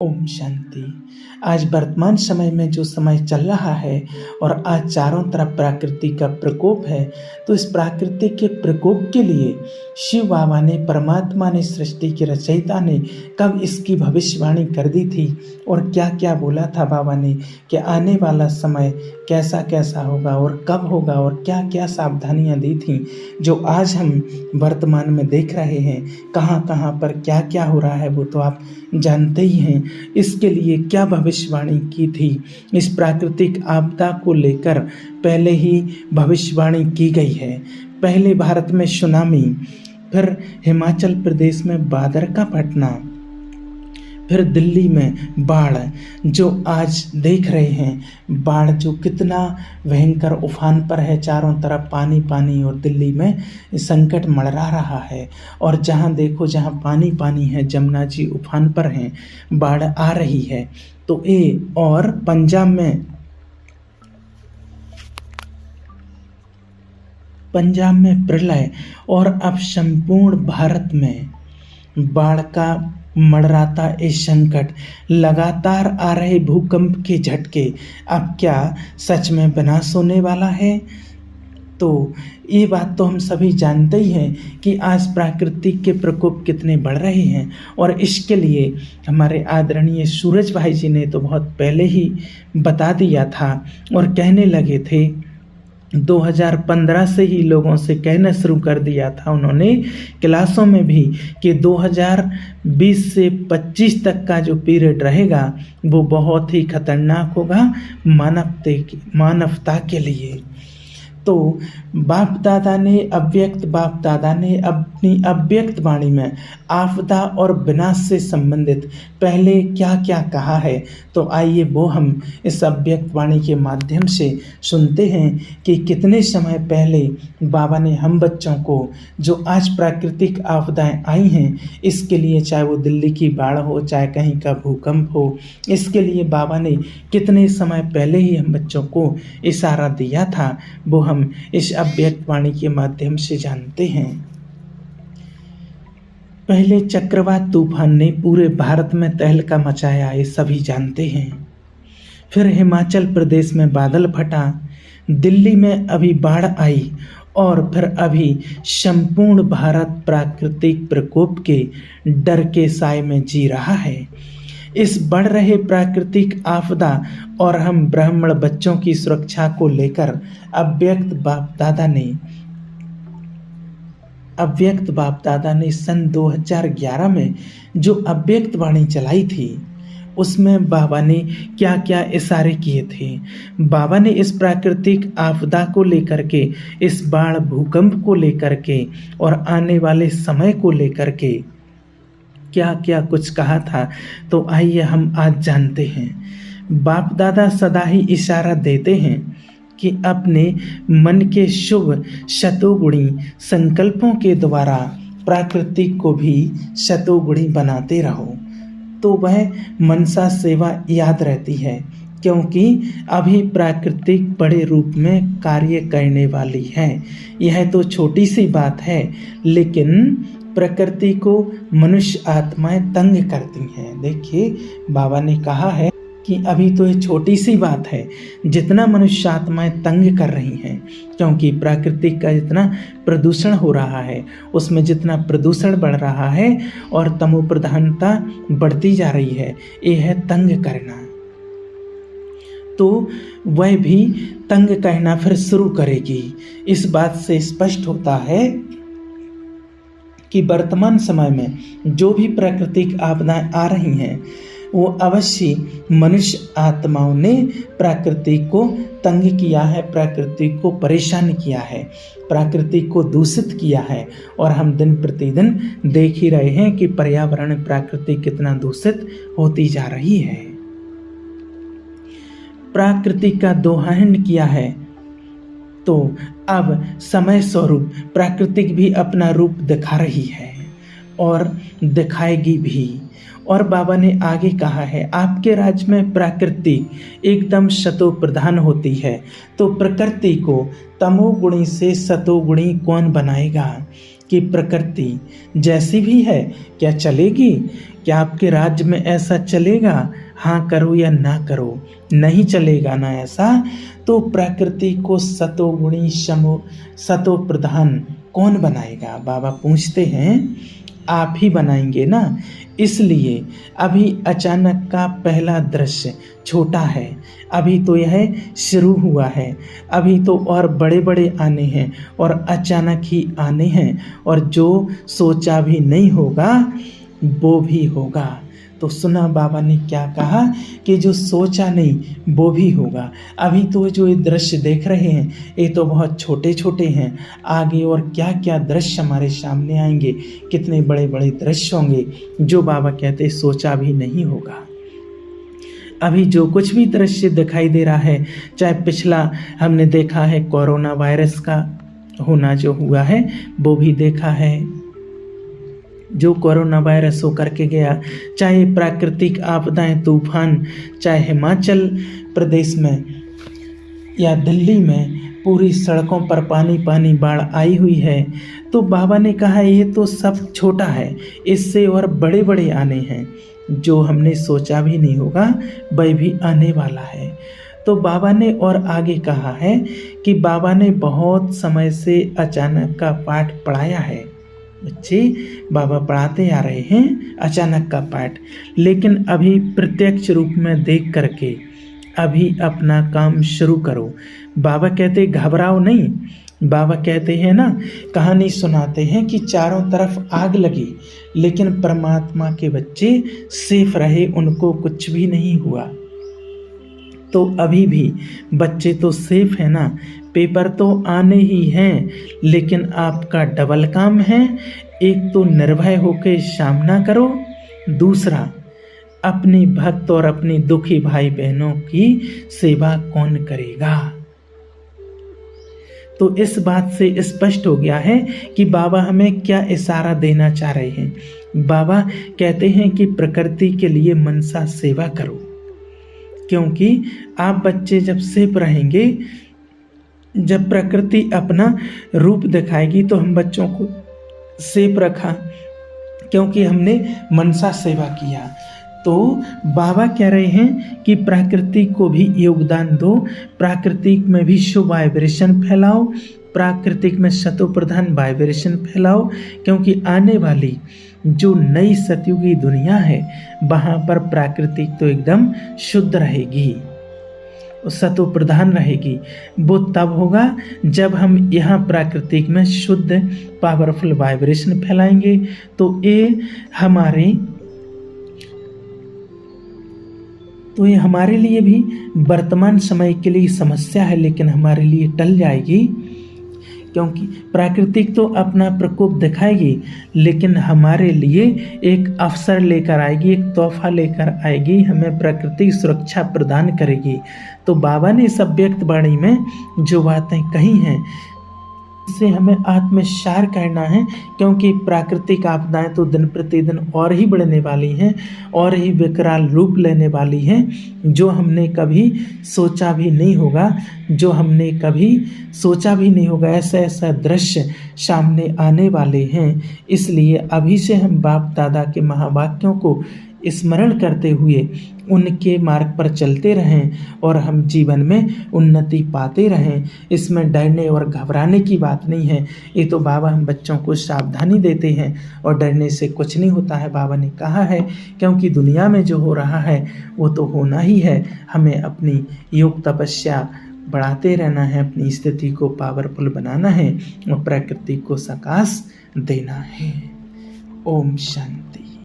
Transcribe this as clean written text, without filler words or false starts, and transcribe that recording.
ओम शांति। आज वर्तमान समय में जो समय चल रहा है और आज चारों तरफ प्रकृति का प्रकोप है, तो इस प्रकृति के प्रकोप के लिए शिव बाबा ने, परमात्मा ने, सृष्टि के रचयिता ने कब इसकी भविष्यवाणी कर दी थी और क्या क्या बोला था बाबा ने कि आने वाला समय कैसा कैसा होगा और कब होगा और क्या क्या सावधानियां दी थी, जो आज हम वर्तमान में देख रहे हैं। कहाँ कहाँ पर क्या क्या हो रहा है वो तो आप जानते ही हैं। इसके लिए क्या भविष्यवाणी की थी, इस प्राकृतिक आपदा को लेकर पहले ही भविष्यवाणी की गई है। पहले भारत में सुनामी, फिर हिमाचल प्रदेश में बादर का फटना, फिर दिल्ली में बाढ़, जो आज देख रहे हैं। बाढ़ जो कितना भयंकर उफान पर है, चारों तरफ पानी पानी और दिल्ली में संकट मंडरा रहा है। और जहाँ देखो जहाँ पानी पानी है, जमुना जी उफान पर हैं, बाढ़ आ रही है। तो ये और पंजाब में प्रलय, और अब संपूर्ण भारत में बाढ़ का मंडराता ये संकट, लगातार आ रहे भूकंप के झटके, अब क्या सच में विनाश होने वाला है? तो ये बात तो हम सभी जानते ही हैं कि आज प्राकृतिक के प्रकोप कितने बढ़ रहे हैं। और इसके लिए हमारे आदरणीय सूरज भाई जी ने तो बहुत पहले ही बता दिया था और कहने लगे थे। 2015 से ही लोगों से कहना शुरू कर दिया था उन्होंने क्लासों में भी कि 2020 से 25 तक का जो पीरियड रहेगा वो बहुत ही खतरनाक होगा मानवता के लिए। तो बाप दादा ने अपनी अव्यक्त वाणी में आपदा और विनाश से संबंधित पहले क्या क्या कहा है, तो आइए वो हम इस अव्यक्त वाणी के माध्यम से सुनते हैं कि कितने समय पहले बाबा ने हम बच्चों को, जो आज प्राकृतिक आपदाएं आई हैं, इसके लिए चाहे वो दिल्ली की बाढ़ हो, चाहे कहीं का भूकंप हो, इसके लिए बाबा ने कितने समय पहले ही हम बच्चों को इशारा दिया था, वो हम इस अव्यक्त वाणी के माध्यम से जानते हैं। पहले चक्रवात तूफान ने पूरे भारत में तहलका मचाया, ये सभी जानते हैं। फिर हिमाचल प्रदेश में बादल फटा, दिल्ली में अभी बाढ़ आई, और फिर अभी संपूर्ण भारत प्राकृतिक प्रकोप के डर के साए में जी रहा है। इस बढ़ रहे प्राकृतिक आपदा और हम ब्राह्मण बच्चों की सुरक्षा को लेकर अव्यक्त बाप दादा ने सन 2011 में जो अव्यक्त वाणी चलाई थी, उसमें बाबा ने क्या क्या इशारे किए थे। बाबा ने इस प्राकृतिक आपदा को लेकर के, इस बाढ़ भूकंप को लेकर के और आने वाले समय को लेकर के क्या क्या कुछ कहा था, तो आइए हम आज जानते हैं। बाप दादा सदा ही इशारा देते हैं कि अपने मन के शुभ शतोगुणी संकल्पों के द्वारा प्राकृतिक को भी शतोगुणी बनाते रहो, तो वह मनसा सेवा याद रहती है। क्योंकि अभी प्राकृतिक बड़े रूप में कार्य करने वाली है। यह तो छोटी सी बात है, लेकिन प्रकृति को मनुष्य आत्माएं तंग करती हैं। देखिए, बाबा ने कहा है कि अभी तो ये छोटी सी बात है, जितना मनुष्य आत्माएं तंग कर रही हैं, क्योंकि प्राकृतिक का जितना प्रदूषण हो रहा है, उसमें जितना प्रदूषण बढ़ रहा है और तमो प्रधानता बढ़ती जा रही है, ये है तंग करना। तो वह भी तंग करना फिर शुरू करेगी। इस बात से स्पष्ट होता है कि वर्तमान समय में जो भी प्राकृतिक आपदाएं आ रही हैं, वो अवश्य मनुष्य आत्माओं ने प्रकृति को तंग किया है, प्रकृति को परेशान किया है, प्रकृति को दूषित किया है। और हम दिन प्रतिदिन देख ही रहे हैं कि पर्यावरण प्रकृति कितना दूषित होती जा रही है। प्रकृति का दोहन किया है, तो अब समय स्वरूप प्राकृतिक भी अपना रूप दिखा रही है और दिखाएगी भी। और बाबा ने आगे कहा है, आपके राज्य में प्रकृति एकदम शतो प्रधान होती है, तो प्रकृति को तमोगुणी से सतोगुणी कौन बनाएगा? कि प्रकृति जैसी भी है क्या चलेगी, क्या आपके राज्य में ऐसा चलेगा, हाँ करो या ना करो, नहीं चलेगा ना ऐसा, तो प्रकृति को सतोगुणी समो सतो प्रधान कौन बनाएगा। बाबा पूछते हैं आप ही बनाएंगे ना। इसलिए अभी अचानक का पहला दृश्य छोटा है, अभी तो यह शुरू हुआ है, अभी तो और बड़े बड़े आने हैं और अचानक ही आने हैं, और जो सोचा भी नहीं होगा वो भी होगा। तो सुना बाबा ने क्या कहा कि जो सोचा नहीं वो भी होगा। अभी तो जो ये दृश्य देख रहे हैं ये तो बहुत छोटे छोटे हैं, आगे और क्या क्या दृश्य हमारे सामने आएंगे, कितने बड़े बड़े दृश्य होंगे जो बाबा कहते सोचा भी नहीं होगा। अभी जो कुछ भी दृश्य दिखाई दे रहा है, चाहे पिछला हमने देखा है कोरोना वायरस का होना जो हुआ है वो भी देखा है, जो कोरोना वायरस होकर के गया, चाहे प्राकृतिक आपदाएं तूफान, चाहे हिमाचल प्रदेश में या दिल्ली में पूरी सड़कों पर पानी पानी बाढ़ आई हुई है, तो बाबा ने कहा ये तो सब छोटा है, इससे और बड़े बड़े आने हैं, जो हमने सोचा भी नहीं होगा वह भी आने वाला है। तो बाबा ने और आगे कहा है कि बाबा ने बहुत समय से अचानक का पाठ पढ़ाया है। बच्चे बाबा पढ़ाते आ रहे हैं अचानक का पाठ, लेकिन अभी प्रत्यक्ष रूप में देख करके अभी अपना काम शुरू करो। बाबा कहते घबराओ नहीं, बाबा कहते हैं ना, कहानी सुनाते हैं कि चारों तरफ आग लगी लेकिन परमात्मा के बच्चे सेफ रहे, उनको कुछ भी नहीं हुआ। तो अभी भी बच्चे तो सेफ है ना, पेपर तो आने ही हैं, लेकिन आपका डबल काम है, एक तो निर्भय होकर सामना करो, दूसरा अपनी भक्त और अपनी दुखी भाई बहनों की सेवा कौन करेगा। तो इस बात से स्पष्ट हो गया है कि बाबा हमें क्या इशारा देना चाह रहे हैं। बाबा कहते हैं कि प्रकृति के लिए मनसा सेवा करो, क्योंकि आप बच्चे जब सेफ रहेंगे, जब प्रकृति अपना रूप दिखाएगी तो हम बच्चों को सेफ रखा, क्योंकि हमने मनसा सेवा किया। तो बाबा कह रहे हैं कि प्रकृति को भी योगदान दो, प्राकृतिक में भी शुभ वाइब्रेशन फैलाओ, प्राकृतिक में सतो प्रधान वाइब्रेशन फैलाओ, क्योंकि आने वाली जो नई सतयुगी दुनिया है वहाँ पर प्राकृतिक तो एकदम शुद्ध रहेगी, सतो प्रधान रहेगी। वो तब होगा जब हम यहाँ प्राकृतिक में शुद्ध पावरफुल वाइब्रेशन फैलाएंगे। तो ये हमारे लिए भी वर्तमान समय के लिए समस्या है, लेकिन हमारे लिए टल जाएगी, क्योंकि प्राकृतिक तो अपना प्रकोप दिखाएगी, लेकिन हमारे लिए एक अवसर लेकर आएगी, एक तोहफा लेकर आएगी, हमें प्रकृति सुरक्षा प्रदान करेगी। तो बाबा ने इस अव्यक्त वाणी में जो बातें कही हैं इससे हमें आत्मसार करना है, क्योंकि प्राकृतिक आपदाएं तो दिन प्रतिदिन और ही बढ़ने वाली हैं, और ही विकराल रूप लेने वाली हैं, जो हमने कभी सोचा भी नहीं होगा, ऐसा ऐसा दृश्य सामने आने वाले हैं। इसलिए अभी से हम बाप दादा के महावाक्यों को स्मरण करते हुए उनके मार्ग पर चलते रहें और हम जीवन में उन्नति पाते रहें। इसमें डरने और घबराने की बात नहीं है, ये तो बाबा हम बच्चों को सावधानी देते हैं, और डरने से कुछ नहीं होता है, बाबा ने कहा है, क्योंकि दुनिया में जो हो रहा है वो तो होना ही है। हमें अपनी योग तपस्या बढ़ाते रहना है, अपनी स्थिति को पावरफुल बनाना है और प्रकृति को सकाश देना है। ओम शांति।